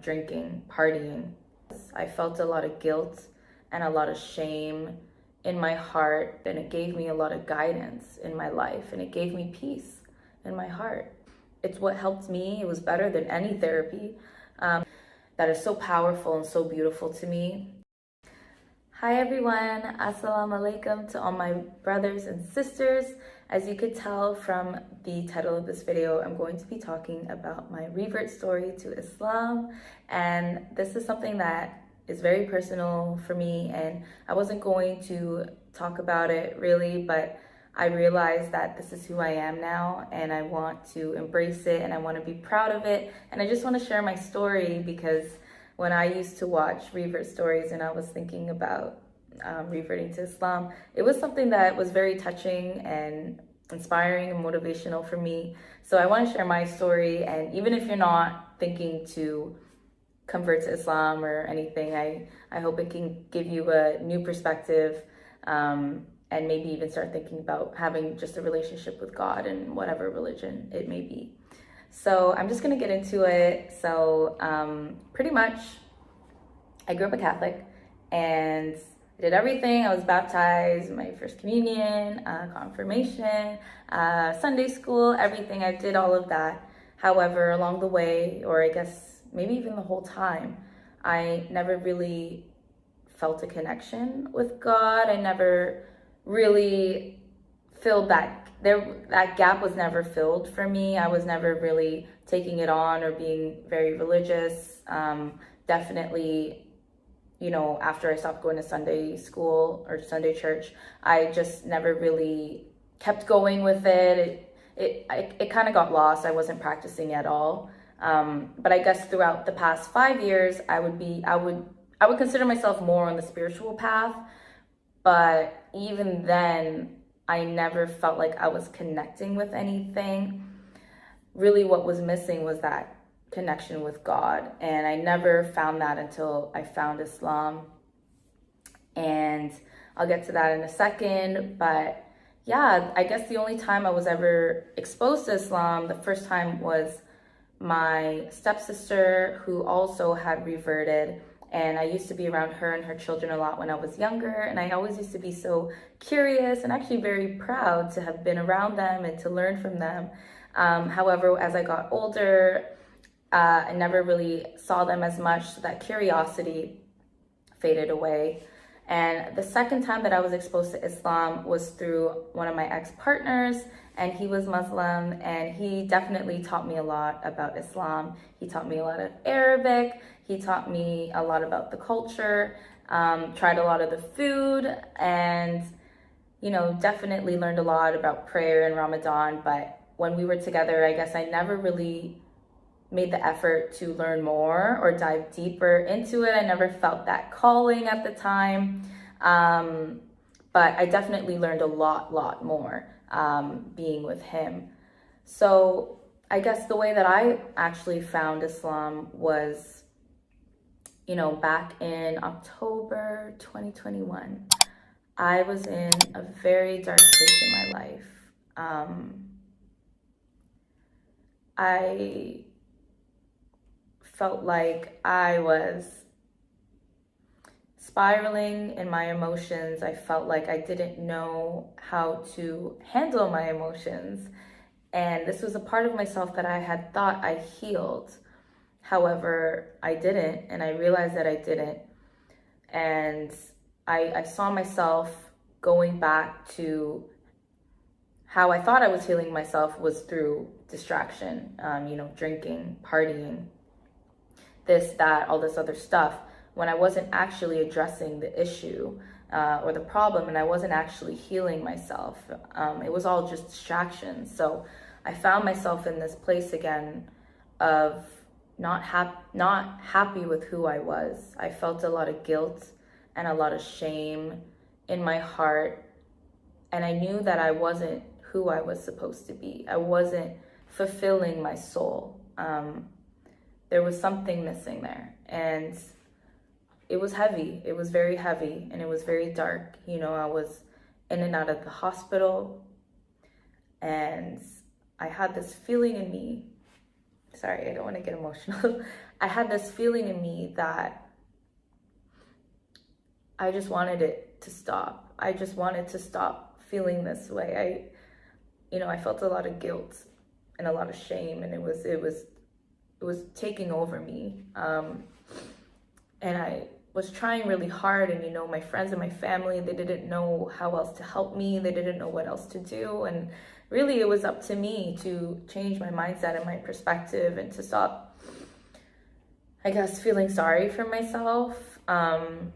drinking, partying. I felt a lot of guilt and a lot of shame in my heart, and it gave me a lot of guidance in my life, and it gave me peace in my heart. It's what helped me. It was better than any therapy. That is so powerful and so beautiful to me. Hi everyone, assalamu alaikum to all my brothers and sisters. As you could tell from the title of this video, I'm going to be talking about my revert story to Islam, and this is something that is very personal for me, and I wasn't going to talk about it really, but I realized that this is who I am now, and I want to embrace it, and I want to be proud of it, and I just want to share my story because when I used to watch revert stories and I was thinking about reverting to Islam, it was something that was very touching and inspiring and motivational for me. So I want to share my story, and even if you're not thinking to convert to Islam or anything, I hope it can give you a new perspective, and maybe even start thinking about having just a relationship with God and whatever religion it may be. So I'm just gonna get into it. So pretty much, I grew up a Catholic and I did everything. I was baptized, my first communion, confirmation, Sunday school, everything. I did all of that. However, along the way, or I guess maybe even the whole time, I never really felt a connection with God. I never really filled that gap was never filled for me. I was never really taking it on or being very religious. Definitely, after I stopped going to Sunday school or Sunday church, I just never really kept going with it. It kind of got lost. I wasn't practicing at all. But I guess throughout the past 5 years, I would consider myself more on the spiritual path. But even then, I never felt like I was connecting with anything. Really, what was missing was that connection with God. And I never found that until I found Islam. And I'll get to that in a second. But yeah, I guess the only time I was ever exposed to Islam, the first time was my stepsister, who also had reverted. And I used to be around her and her children a lot when I was younger. And I always used to be so curious and actually very proud to have been around them and to learn from them. However, as I got older, I never really saw them as much, so that curiosity faded away. And the second time that I was exposed to Islam was through one of my ex-partners, and he was Muslim, and he definitely taught me a lot about Islam. He taught me a lot of Arabic. He taught me a lot about the culture, tried a lot of the food, and, definitely learned a lot about prayer and Ramadan. But when we were together, I guess I never really made the effort to learn more or dive deeper into it. I never felt that calling at the time. But I definitely learned a lot more being with him. So I guess the way that I actually found Islam was, back in October 2021. I was in a very dark place in my life. I felt like I was spiraling in my emotions. I felt like I didn't know how to handle my emotions. And this was a part of myself that I had thought I healed. However, I didn't, and I realized that I didn't. And I saw myself going back to how I thought I was healing myself was through distraction, drinking, partying, this, that, all this other stuff, when I wasn't actually addressing the issue or the problem, and I wasn't actually healing myself. It was all just distractions. So I found myself in this place again of not happy with who I was. I felt a lot of guilt and a lot of shame in my heart, and I knew that I wasn't who I was supposed to be. I wasn't fulfilling my soul. There was something missing there, and it was heavy. It was very heavy, and it was very dark. I was in and out of the hospital, and I had this feeling in me sorry, I don't want to get emotional. I had this feeling in me that I just wanted it to stop. I just wanted to stop feeling this way. I felt a lot of guilt and a lot of shame, and it was taking over me. And I was trying really hard, and my friends and my family, they didn't know how else to help me. They didn't know what else to do, and really it was up to me to change my mindset and my perspective and to stop, I guess, feeling sorry for myself. And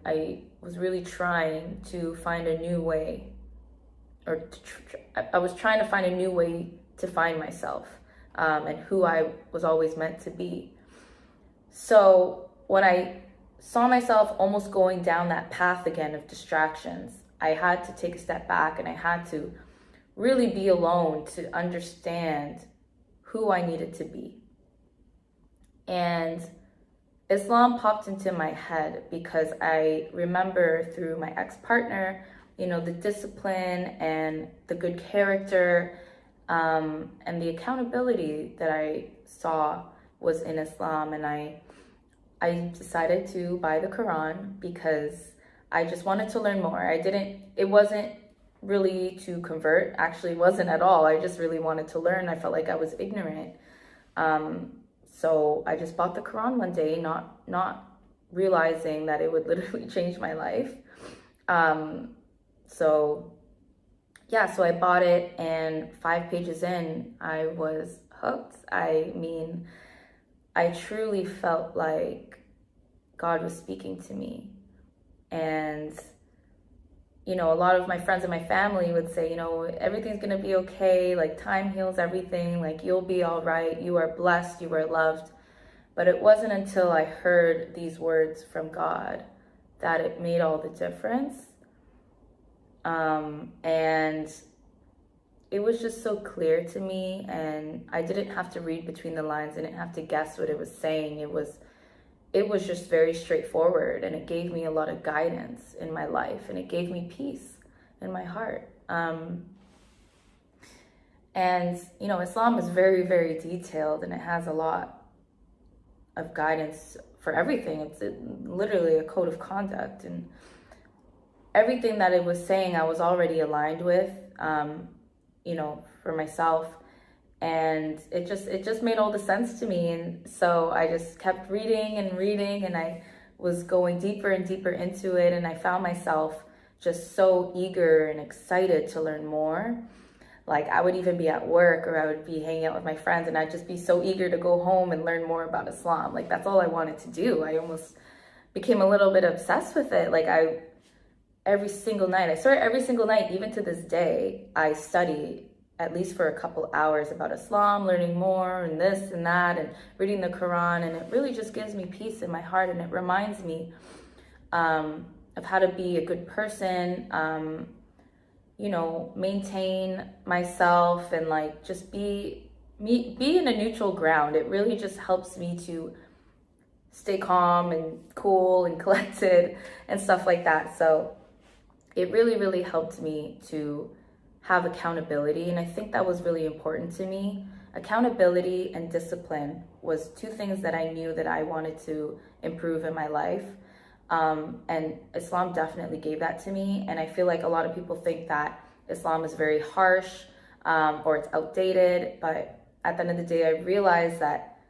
I was really trying to find a new way, or I was trying to find a new way to find myself, and who I was always meant to be. So when I saw myself almost going down that path again of distractions, I had to take a step back, and I had to really be alone to understand who I needed to be. And Islam popped into my head because I remember through my ex-partner, the discipline and the good character, and the accountability that I saw was in Islam. And I decided to buy the Quran because I just wanted to learn more. It wasn't really to convert, actually wasn't at all. I just really wanted to learn. I felt like I was ignorant. So I just bought the Quran one day, not realizing that it would literally change my life. So I bought it, and 5 pages in, I was hooked. I mean, I truly felt like God was speaking to me. And, a lot of my friends and my family would say, everything's going to be okay. Like, time heals everything. Like, you'll be all right. You are blessed. You are loved. But it wasn't until I heard these words from God that it made all the difference. And it was just so clear to me, and I didn't have to read between the lines. I didn't have to guess what it was saying. It was just very straightforward, and it gave me a lot of guidance in my life, and it gave me peace in my heart. And Islam is very, very detailed, and it has a lot of guidance for everything. It's literally a code of conduct, and everything that it was saying I was already aligned with, for myself. And it just made all the sense to me. And so I just kept reading, and I was going deeper and deeper into it. And I found myself just so eager and excited to learn more. Like, I would even be at work, or I would be hanging out with my friends, and I'd just be so eager to go home and learn more about Islam. Like, that's all I wanted to do. I almost became a little bit obsessed with it. Like, every single night, even to this day, I study at least for a couple hours about Islam, learning more and this and that, and reading the Quran. And it really just gives me peace in my heart, and it reminds me of how to be a good person, maintain myself, and like just be in a neutral ground. It really just helps me to stay calm and cool and collected and stuff like that. So it really, really helped me to have accountability. And I think that was really important to me. Accountability and discipline was 2 things that I knew that I wanted to improve in my life. And Islam definitely gave that to me. And I feel like a lot of people think that Islam is very harsh, or it's outdated. But at the end of the day, I realized that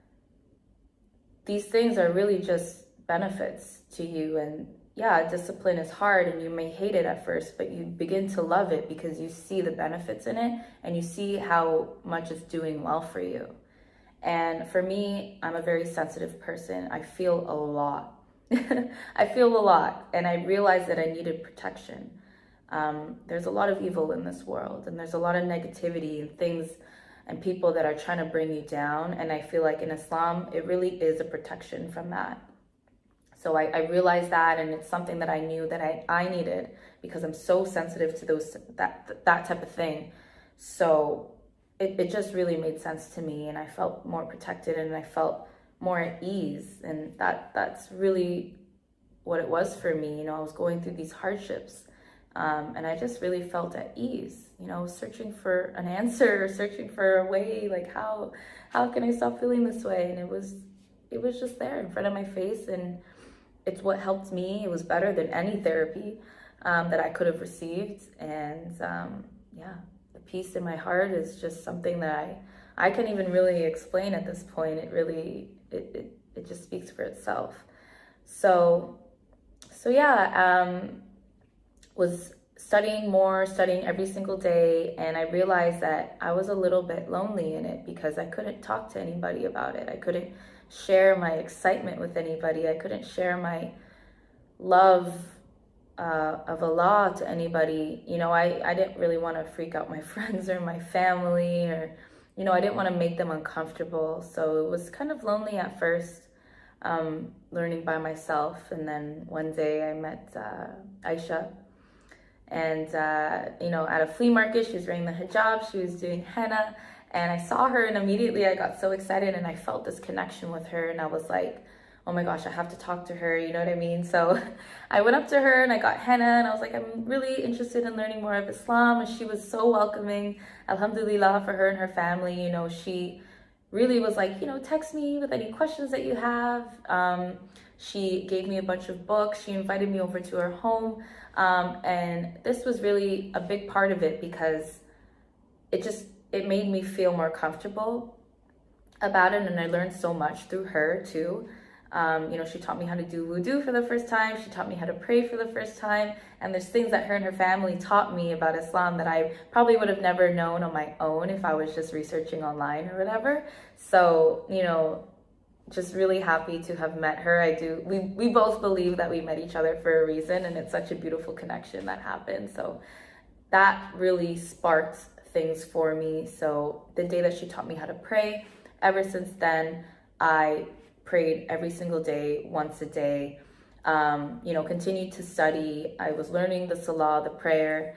these things are really just benefits to you. And yeah, discipline is hard, and you may hate it at first, but you begin to love it because you see the benefits in it, and you see how much it's doing well for you. And for me, I'm a very sensitive person. I feel a lot. I feel a lot, and I realized that I needed protection. There's a lot of evil in this world, and there's a lot of negativity and things and people that are trying to bring you down. And I feel like in Islam, it really is a protection from that. So I realized that, and it's something that I knew that I needed, because I'm so sensitive to that type of thing. So it just really made sense to me, and I felt more protected, and I felt more at ease. And that's really what it was for me. I was going through these hardships, and I just really felt at ease. searching for an answer, searching for a way, like how can I stop feeling this way? And it was just there in front of my face, and it's what helped me. It was better than any therapy that I could have received. And yeah, the peace in my heart is just something that I can't even really explain at this point. It really, it just speaks for itself. So yeah, was studying every single day, and I realized that I was a little bit lonely in it because I couldn't talk to anybody about it. I couldn't share my excitement with anybody. I couldn't share my love of Allah to anybody. I didn't really want to freak out my friends or my family, or I didn't want to make them uncomfortable. So it was kind of lonely at first, learning by myself. And then one day I met Aisha, and at a flea market. She was wearing the hijab, she was doing henna, and I saw her, and immediately I got so excited, and I felt this connection with her, and I was like, oh my gosh, I have to talk to her, you know what I mean? So I went up to her and I got henna, and I was like, I'm really interested in learning more of Islam. And she was so welcoming, alhamdulillah, for her and her family. She really was like, text me with any questions that you have. She gave me a bunch of books. She invited me over to her home. And this was really a big part of it, because it made me feel more comfortable about it. And I learned so much through her too. She taught me how to do wudu for the first time. She taught me how to pray for the first time. And there's things that her and her family taught me about Islam that I probably would have never known on my own if I was just researching online or whatever. So, just really happy to have met her. We both believe that we met each other for a reason, and it's such a beautiful connection that happened. So that really sparked things for me. So the day that she taught me how to pray, ever since then, I prayed every single day, once a day, continued to study. I was learning the salah, the prayer,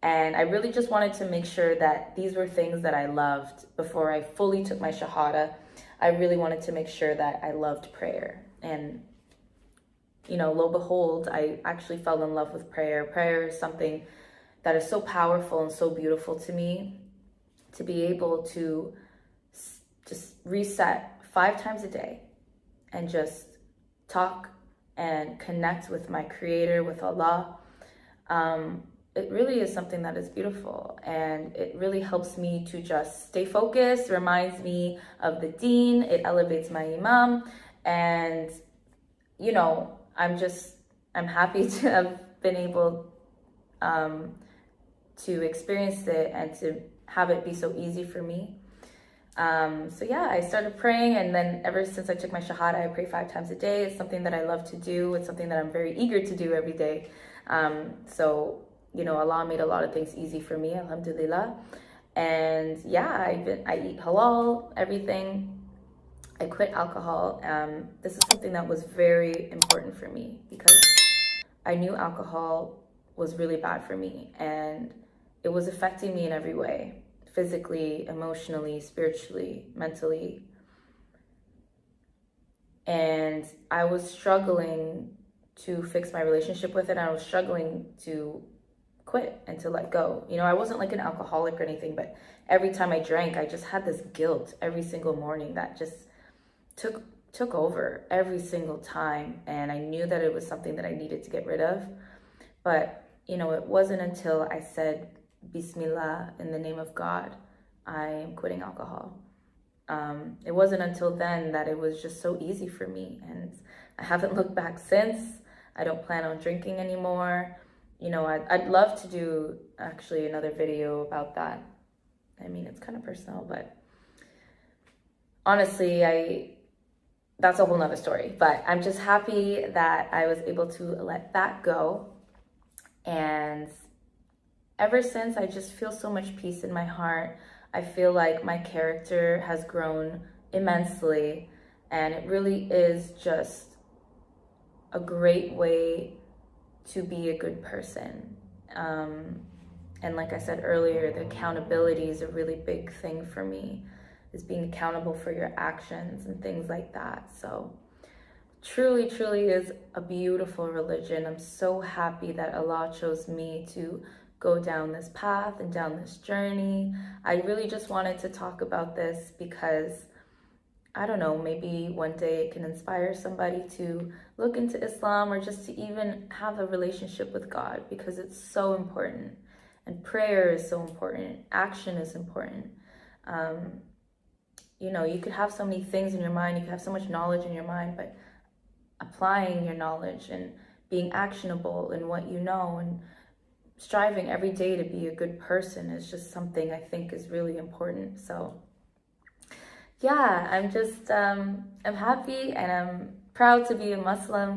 and I really just wanted to make sure that these were things that I loved. Before I fully took my Shahada, I really wanted to make sure that I loved prayer. And, lo and behold, I actually fell in love with prayer. Prayer is something that is so powerful and so beautiful to me, to be able to just reset 5 times a day and just talk and connect with my Creator, with Allah. It really is something that is beautiful, and it really helps me to just stay focused, reminds me of the deen, it elevates my imam, and I'm happy to have been able to experience it and to have it be so easy for me. So yeah, I started praying, and then ever since I took my Shahada, I pray 5 times a day. It's something that I love to do. It's something that I'm very eager to do every day. So Allah made a lot of things easy for me, alhamdulillah. And yeah, I eat halal, everything. I quit alcohol. This is something that was very important for me, because I knew alcohol was really bad for me, and it was affecting me in every way. Physically, emotionally, spiritually, mentally. And I was struggling to fix my relationship with it. I was struggling to quit and to let go. I wasn't like an alcoholic or anything, but every time I drank, I just had this guilt every single morning that just took over every single time. And I knew that it was something that I needed to get rid of. But, it wasn't until I said, Bismillah, in the name of God, I am quitting alcohol. It wasn't until then that it was just so easy for me, and I haven't looked back since. I don't plan on drinking anymore. I'd love to do actually another video about that. I mean, it's kind of personal, but honestly, that's a whole nother story. But I'm just happy that I was able to let that go. And ever since, I just feel so much peace in my heart. I feel like my character has grown immensely, and it really is just a great way to be a good person. And like I said earlier, the accountability is a really big thing for me, is being accountable for your actions and things like that. So truly, truly is a beautiful religion. I'm so happy that Allah chose me to go down this path and down this journey. I really just wanted to talk about this because I don't know, maybe one day it can inspire somebody to look into Islam or just to even have a relationship with God, because it's so important. And prayer is so important. Action is important. You could have so many things in your mind, you could have so much knowledge in your mind, but applying your knowledge and being actionable in what you know and striving every day to be a good person is just something I think is really important. So yeah, I'm happy and I'm proud to be a Muslim.